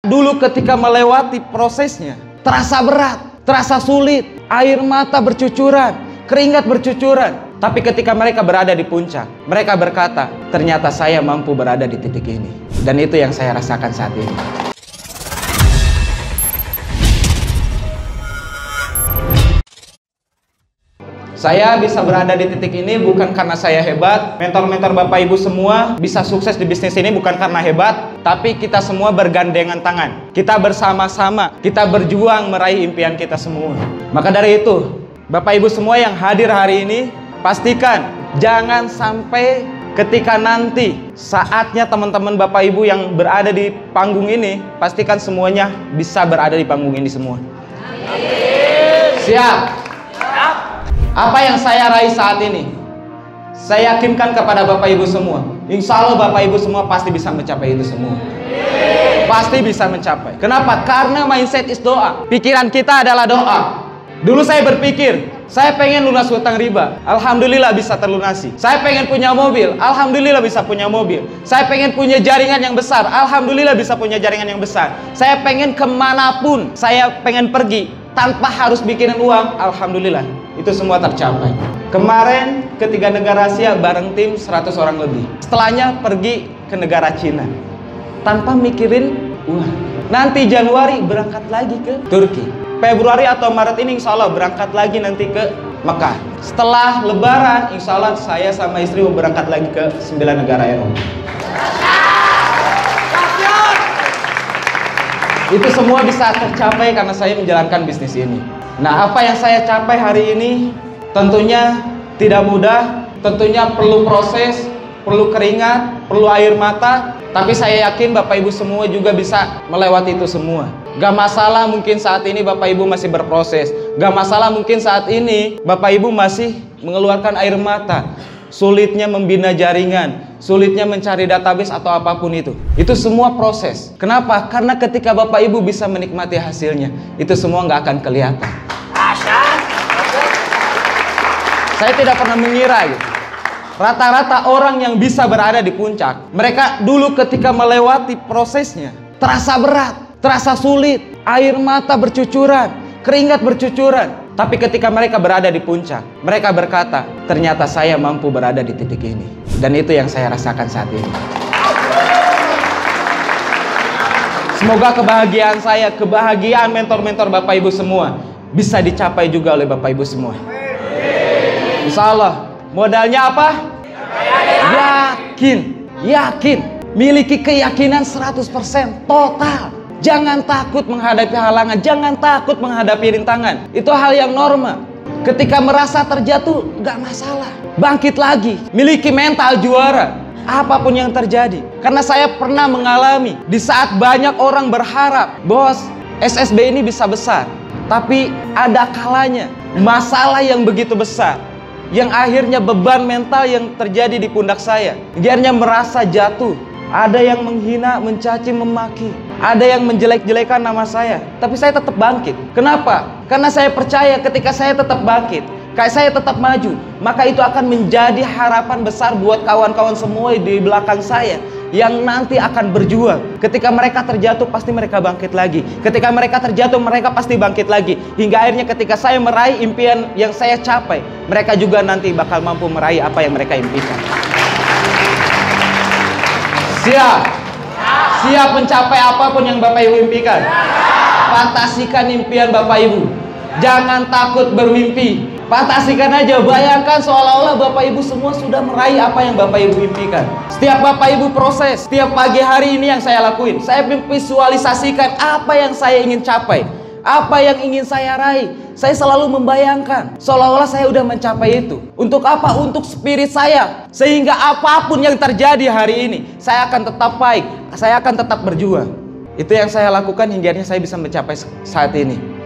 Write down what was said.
dulu ketika melewati prosesnya terasa berat, terasa sulit, air mata bercucuran, keringat bercucuran. Tapi ketika mereka berada di puncak, mereka berkata, ternyata saya mampu berada di titik ini. Dan itu yang saya rasakan saat ini. Saya bisa berada di titik ini bukan karena saya hebat. Mentor-mentor Bapak Ibu semua bisa sukses di bisnis ini bukan karena hebat, tapi kita semua bergandengan tangan. Kita bersama-sama, kita berjuang meraih impian kita semua. Maka dari itu, Bapak Ibu semua yang hadir hari ini, pastikan jangan sampai ketika nanti saatnya teman-teman Bapak Ibu yang berada di panggung ini, pastikan semuanya bisa berada di panggung ini semua. Siap? Apa yang saya raih saat ini, saya yakinkan kepada Bapak Ibu semua, insya Allah Bapak Ibu semua pasti bisa mencapai itu semua. Pasti bisa mencapai. Kenapa? Karena mindset is doa. Pikiran kita adalah doa. Dulu saya berpikir, saya pengen lunas hutang riba, alhamdulillah bisa terlunasi. Saya pengen punya mobil, alhamdulillah bisa punya mobil. Saya pengen punya jaringan yang besar, alhamdulillah bisa punya jaringan yang besar. Saya pengen kemanapun, saya pengen pergi tanpa harus bikin uang, alhamdulillah itu semua tercapai. Kemarin ke 3 negara Asia bareng tim 100 orang lebih. Setelahnya pergi ke negara Cina tanpa mikirin uang. Nanti Januari berangkat lagi ke Turki. Februari atau Maret ini insya Allah berangkat lagi nanti ke Mekah. Setelah Lebaran insya Allah saya sama istri mau berangkat lagi ke 9 negara Eropa. Itu semua bisa tercapai karena saya menjalankan bisnis ini. Nah, apa yang saya capai hari ini tentunya tidak mudah, tentunya perlu proses, perlu keringat, perlu air mata. Tapi saya yakin Bapak Ibu semua juga bisa melewati itu semua. Gak masalah mungkin saat ini Bapak Ibu masih berproses. Gak masalah mungkin saat ini Bapak Ibu masih mengeluarkan air mata. Sulitnya membina jaringan, sulitnya mencari database atau apapun itu. Itu semua proses. Kenapa? Karena ketika Bapak Ibu bisa menikmati hasilnya, itu semua nggak akan kelihatan. Saya tidak pernah mengira gitu. Rata-rata orang yang bisa berada di puncak, mereka dulu ketika melewati prosesnya, terasa berat, terasa sulit, air mata bercucuran, keringat bercucuran. Tapi ketika mereka berada di puncak, mereka berkata, ternyata saya mampu berada di titik ini. Dan itu yang saya rasakan saat ini. Semoga kebahagiaan saya, kebahagiaan mentor-mentor Bapak Ibu semua bisa dicapai juga oleh Bapak Ibu semua. Insya Allah. Modalnya apa? Yakin. Yakin. Miliki keyakinan 100% total. Jangan takut menghadapi halangan, jangan takut menghadapi rintangan. Itu hal yang normal. Ketika merasa terjatuh, gak masalah. Bangkit lagi, miliki mental juara. Apapun yang terjadi. Karena saya pernah mengalami di saat banyak orang berharap bahwa SSB ini bisa besar. Tapi ada kalanya masalah yang begitu besar, yang akhirnya beban mental yang terjadi di pundak saya, akhirnya merasa jatuh. Ada yang menghina, mencaci, memaki. Ada yang menjelek-jelekan nama saya. Tapi saya tetap bangkit. Kenapa? Karena saya percaya ketika saya tetap bangkit, kayak saya tetap maju, maka itu akan menjadi harapan besar buat kawan-kawan semua di belakang saya yang nanti akan berjuang. Ketika mereka terjatuh, pasti mereka bangkit lagi. Ketika mereka terjatuh, mereka pasti bangkit lagi. Hingga akhirnya ketika saya meraih impian yang saya capai, mereka juga nanti bakal mampu meraih apa yang mereka impikan. Siap? Siap mencapai apapun yang Bapak Ibu impikan? Fantasikan impian Bapak Ibu. Jangan takut bermimpi. Fantasikan aja, bayangkan seolah-olah Bapak Ibu semua sudah meraih apa yang Bapak Ibu impikan. Setiap Bapak Ibu proses, setiap pagi hari ini yang saya lakuin, saya visualisasikan apa yang saya ingin capai, apa yang ingin saya raih. Saya selalu membayangkan seolah-olah saya udah mencapai itu. Untuk apa? Untuk spirit saya. Sehingga apapun yang terjadi hari ini, saya akan tetap baik, saya akan tetap berjuang. Itu yang saya lakukan hingga akhirnya saya bisa mencapai saat ini.